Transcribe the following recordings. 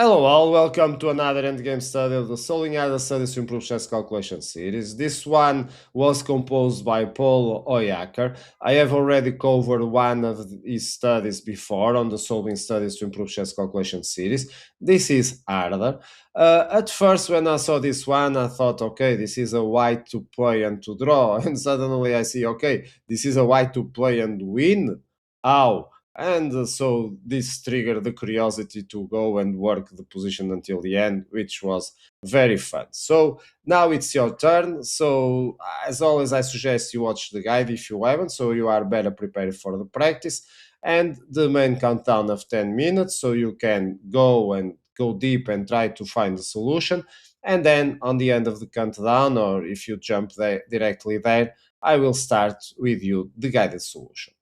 Hello all, welcome to another endgame study of the Solving Other Studies to Improve Chess Calculation series. This one was composed by Paul Heuacker. I have already covered one of his studies before on the Solving Studies to Improve Chess Calculation series. This is harder. At first, when I saw this one, I thought, okay, this is a white to play and to draw. And suddenly I see, okay, this is a white to play and win. How? And so this triggered the curiosity to go and work the position until the end, which was very fun. So now it's your turn. So as always, I suggest you watch the guide if you haven't, so you are better prepared for the practice. And the main countdown of 10 minutes, so you can go and go deep and try to find the solution. And then on the end of the countdown, or if you jump there directly there, I will start with you the guided solution.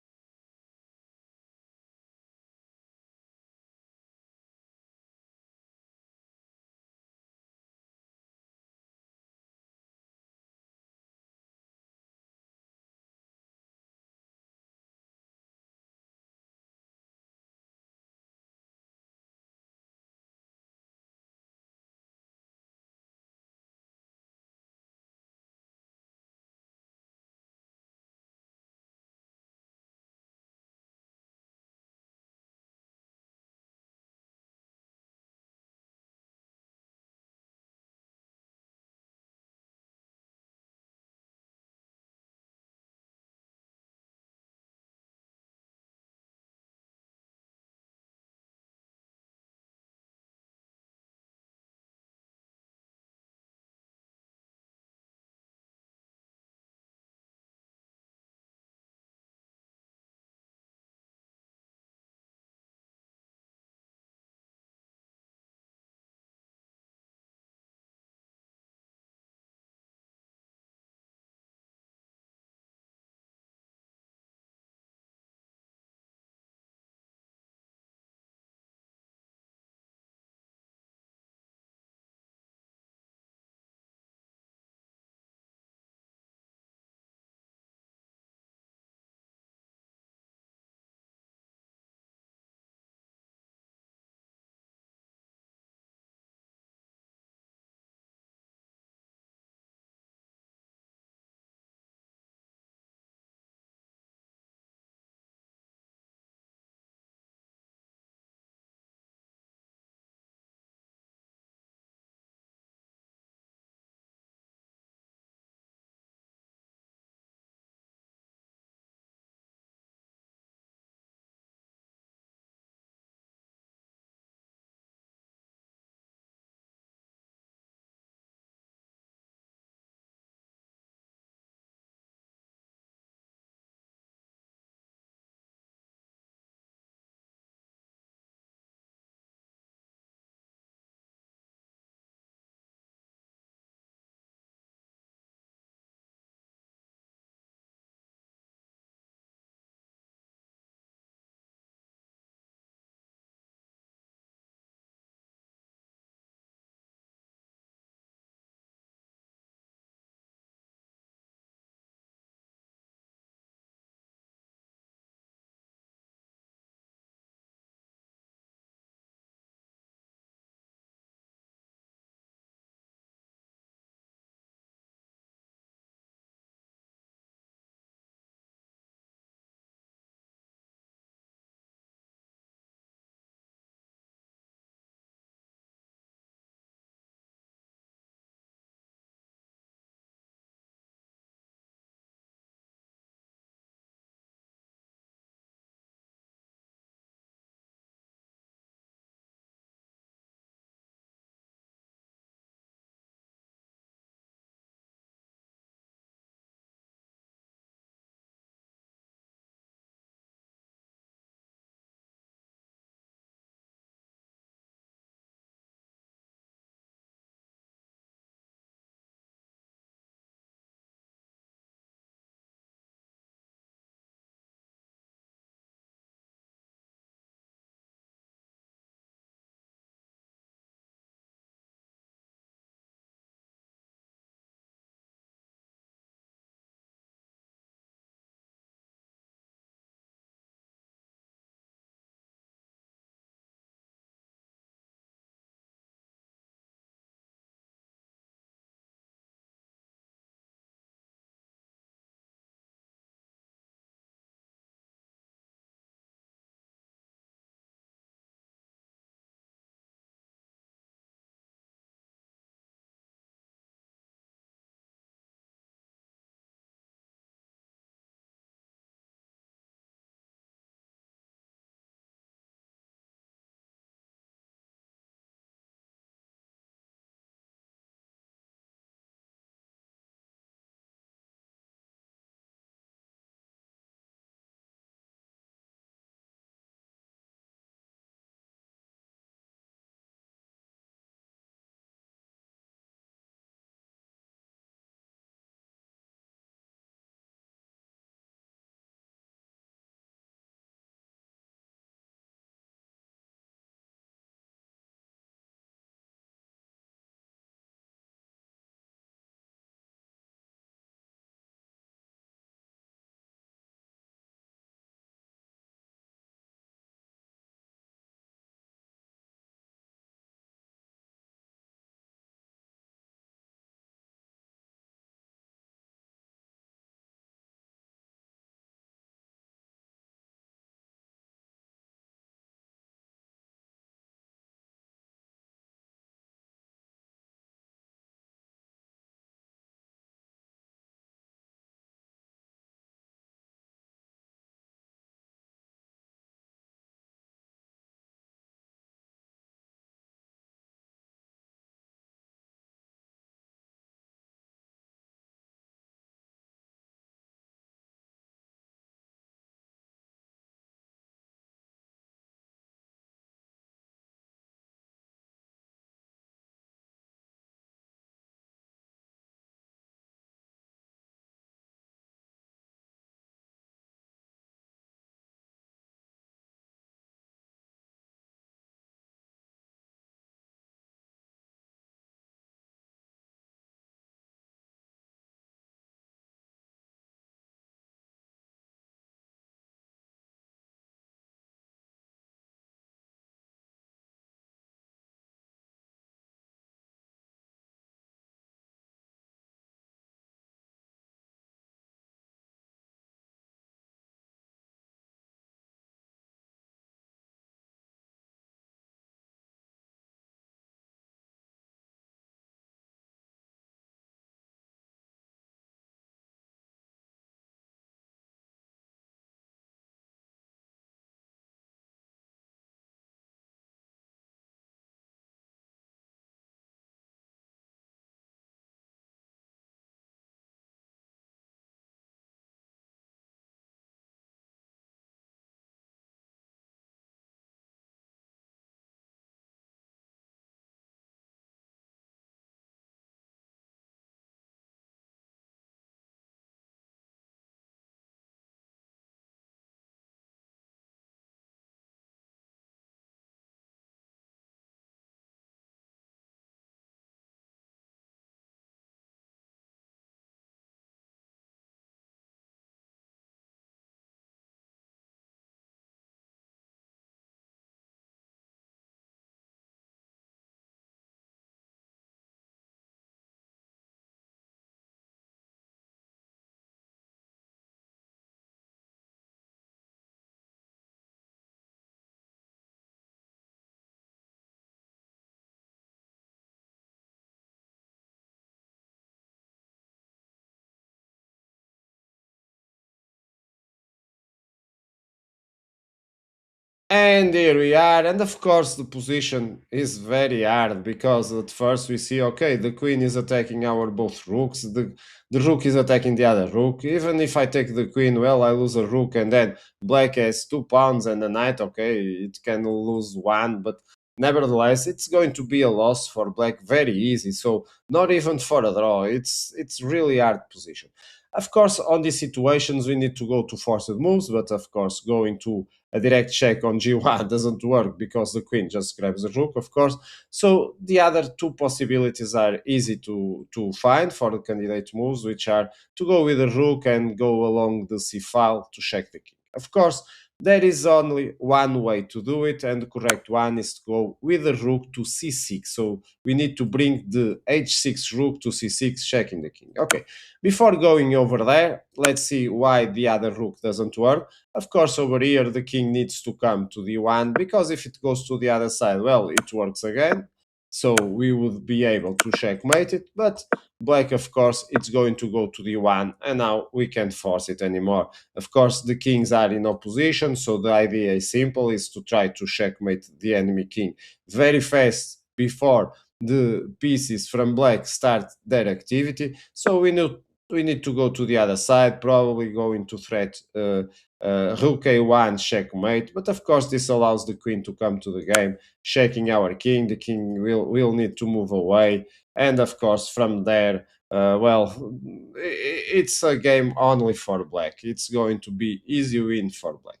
And here we are, and of course the position is very hard because at first we see, okay, the queen is attacking our both rooks, the rook is attacking the other rook. Even if I take the queen, well, I lose a rook, and then black has 2 pawns and a knight, okay, it can lose one, but nevertheless it's going to be a loss for black, very easy. So not even for a draw, it's really hard position. Of course, on these situations we need to go to forced moves, but of course going to a direct check on g1 doesn't work because the queen just grabs the rook, of course. So the other two possibilities are easy to find for the candidate moves, which are to go with the rook and go along the c file to check the king. Of course, there is only one way to do it, and the correct one is to go with the rook to c6. So we need to bring the h6 rook to c6, checking the king. Okay, before going over there, let's see why the other rook doesn't work. Of course, over here, the king needs to come to d1, because if it goes to the other side, well, it works again. So we would be able to checkmate it, but black, of course, it's going to go to d1, and now we can't force it anymore. Of course, the kings are in opposition, so the idea is simple, is to try to checkmate the enemy king very fast before the pieces from black start their activity. So we need to go to the other side, probably going to threat rook a1 checkmate. But of course, this allows the queen to come to the game, checking our king. The king will need to move away, and of course, from there, well, it's a game only for black. It's going to be easy win for black.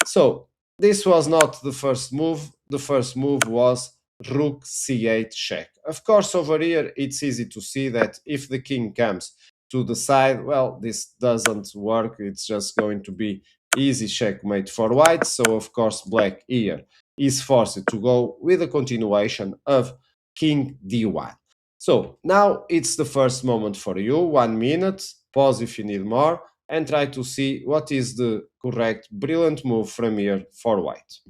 So this was not the first move. The first move was rook c8 check. Of course, over here it's easy to see that if the king comes to the side, well, this doesn't work. It's just going to be easy checkmate for white. So of course, black here is forced to go with a continuation of king d1. So now it's the first moment for you. 1 minute. Pause if you need more, and try to see what is the correct, brilliant move from here for white.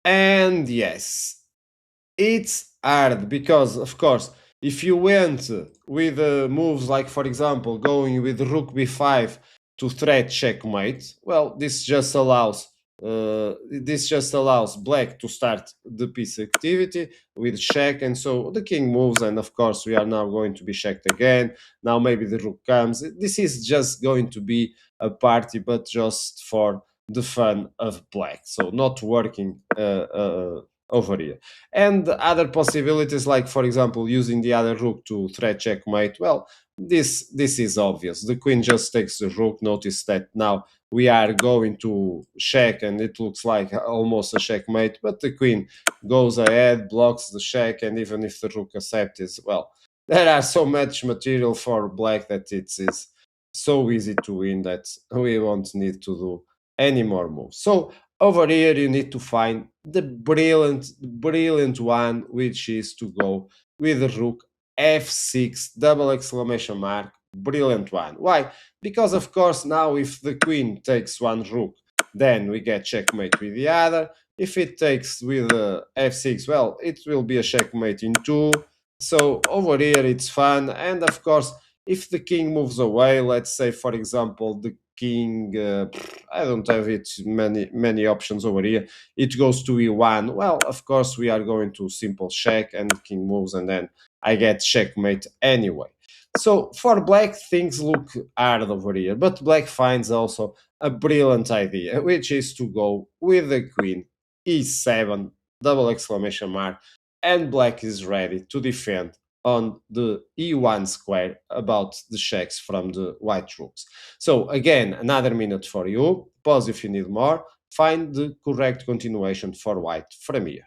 And yes, it's hard because, of course, if you went with moves like, for example, going with rook b5 to threat checkmate, well, this just allows black to start the piece activity with check, and so the king moves, and of course we are now going to be checked again. Now maybe the rook comes. This is just going to be a party, but just for the fun of black, so not working over here. And other possibilities, like for example using the other rook to threat checkmate, well, this is obvious. The queen just takes the rook. Notice that now we are going to check, and it looks like almost a checkmate, but the queen goes ahead, blocks the check, and even if the rook accepts, well, there are so much material for black that it is so easy to win that we won't need to do any more moves. So over here you need to find the brilliant one, which is to go with the rook f6 double exclamation mark. Brilliant one. Why? Because of course now if the queen takes one rook, then we get checkmate with the other. If it takes with f6, well, it will be a checkmate in two. So over here it's fun. And of course, if the king moves away, let's say for example the king, I don't have it many options over here, it goes to e1, well, of course we are going to simple check, and the king moves, and then I get checkmate anyway. So for black, things look hard over here, but black finds also a brilliant idea, which is to go with the queen e7, double exclamation mark, and black is ready to defend on the e1 square about the checks from the white rooks. So again, another minute for you. Pause if you need more. Find the correct continuation for white from here.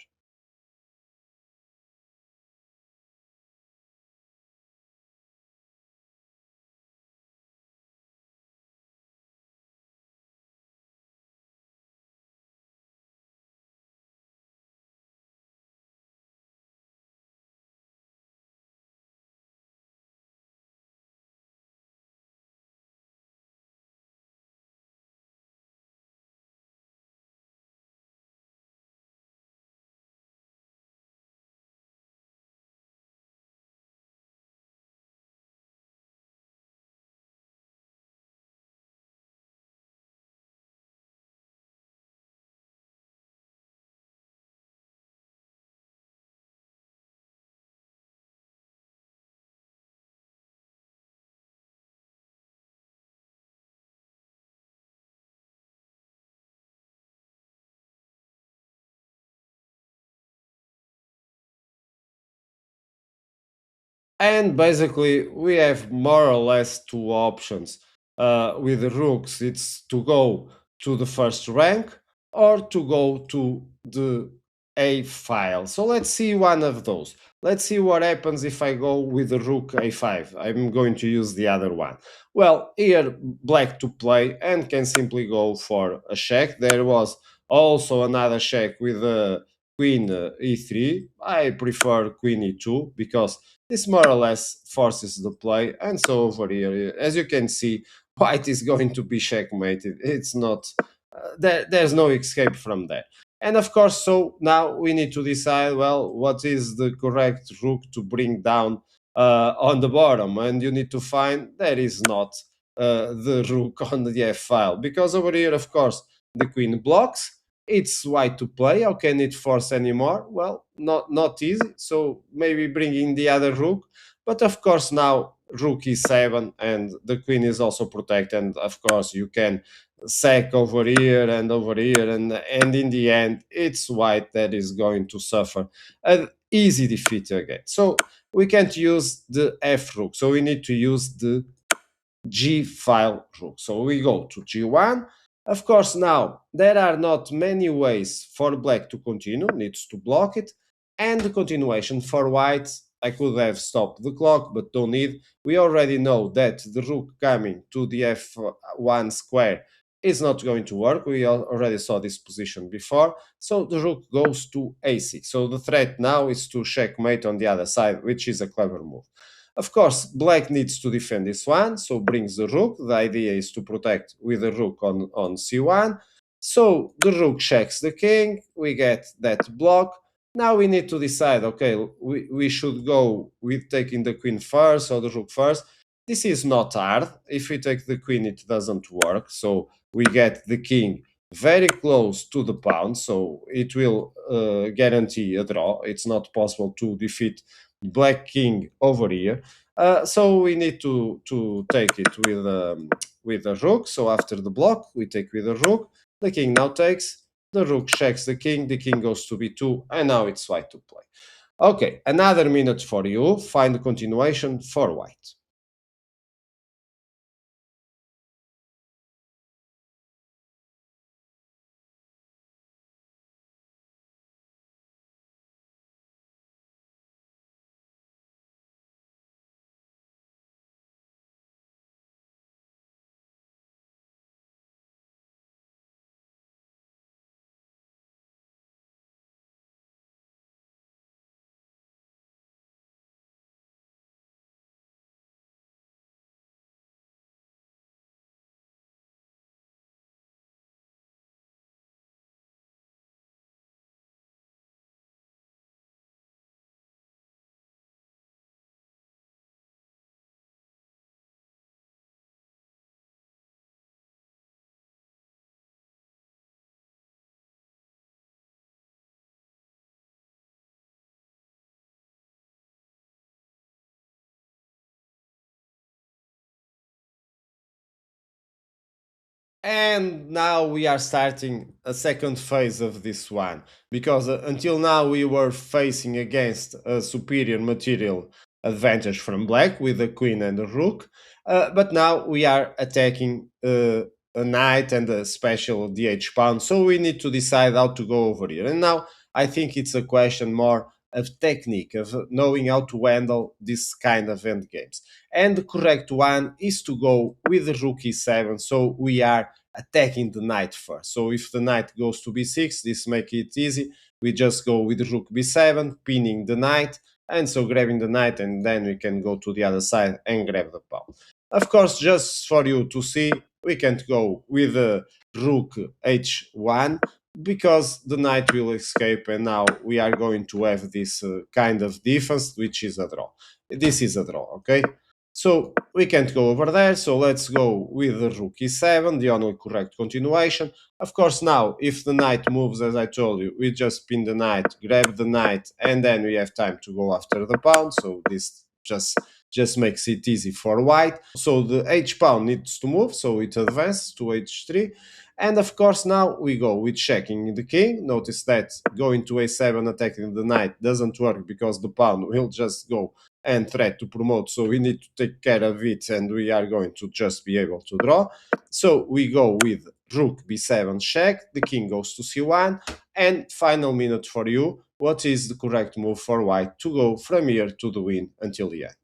And basically, we have more or less two options. With the rooks, it's to go to the first rank or to go to the A file. So let's see one of those. Let's see what happens if I go with the rook A5. I'm going to use the other one. Well, here, black to play and can simply go for a check. There was also another check with the queen E3. I prefer queen E2 because this more or less forces the play. And so over here, as you can see, white is going to be checkmated. It's not, there's no escape from that. And of course, so now we need to decide, well, what is the correct rook to bring down on the bottom? And you need to find there is not the rook on the F file. Because over here, of course, the queen blocks. It's white to play. How can it force anymore? Well, not easy. So maybe bringing the other rook. But of course now rook e7 and the queen is also protected. And of course you can sack over here and over here. And in the end, it's white that is going to suffer an easy defeat again. So we can't use the F rook. So we need to use the G file rook. So we go to G1. Of course, now there are not many ways for black to continue, needs to block it. And the continuation for white, I could have stopped the clock, but don't need. We already know that the rook coming to the F1 square is not going to work. We already saw this position before. So the rook goes to A6. So the threat now is to checkmate on the other side, which is a clever move. Of course, black needs to defend this one, so brings the rook. The idea is to protect with the rook on c1. So the rook checks the king, we get that block. Now we need to decide, okay, we should go with taking the queen first or the rook first. This is not hard. If we take the queen, it doesn't work. So we get the king very close to the pawn, so it will guarantee a draw. It's not possible to defeat black king over here. So we need to take it with a rook. So after the block, we take with a rook. The king now takes. The rook checks the king. The king goes to b2, and now it's white to play. Okay, another minute for you. Find the continuation for white. And now we are starting a second phase of this one, because until now we were facing against a superior material advantage from black with the queen and the rook, but now we are attacking a knight and a special dh pawn, so we need to decide how to go over here. And now I think it's a question more of technique, of knowing how to handle this kind of end games. And the correct one is to go with the rook e7, so we are attacking the knight first. So if the knight goes to b6, this makes it easy. We just go with rook b7, pinning the knight, and so grabbing the knight, and then we can go to the other side and grab the pawn. Of course, just for you to see, we can't go with rook h1 because the knight will escape, and now we are going to have this kind of defense, which is a draw. This is a draw, okay? So we can't go over there, so let's go with the rook e7, the only correct continuation. Of course, now, if the knight moves, as I told you, we just pin the knight, grab the knight, and then we have time to go after the pawn, so this just makes it easy for white. So the h pawn needs to move, so it advances to h3. And of course, now we go with checking the king. Notice that going to a7 attacking the knight doesn't work because the pawn will just go and threat to promote, so we need to take care of it, and we are going to just be able to draw. So we go with rook b7 check, the king goes to c1, and final minute for you, what is the correct move for white to go from here to the win until the end?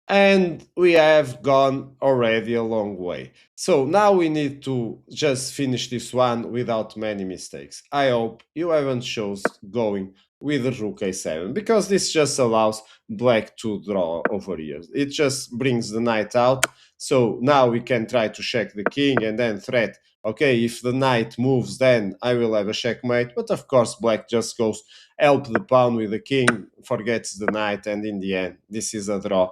And we have gone already a long way. So now we need to just finish this one without many mistakes. I hope you haven't chose going with the rook a7, because this just allows black to draw over here. It just brings the knight out. So now we can try to check the king and then threat. Okay, if the knight moves, then I will have a checkmate. But of course, black just goes help the pawn with the king, forgets the knight, and in the end, this is a draw.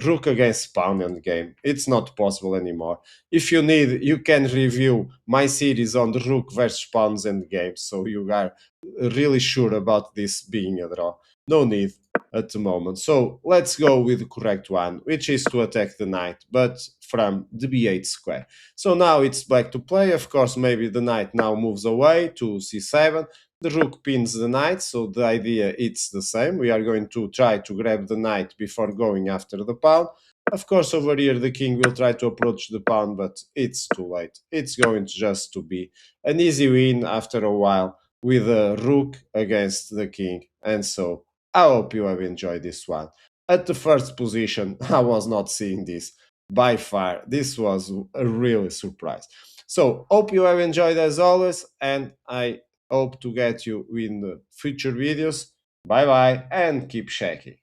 Rook against pawn endgame. It's not possible anymore. If you need, you can review my series on the rook versus pawns endgame, so you are really sure about this being a draw. No need at the moment. So let's go with the correct one, which is to attack the knight, but from the b8 square. So now it's back to play. Of course, maybe the knight now moves away to c7. The rook pins the knight, so the idea it's the same. We are going to try to grab the knight before going after the pawn. Of course, over here the king will try to approach the pawn, but it's too late. It's going just to be an easy win after a while with a rook against the king. And so I hope you have enjoyed this one. At the first position, I was not seeing this. By far, this was a really surprise. So hope you have enjoyed as always, and I hope to get you in the future videos. Bye bye and keep checking.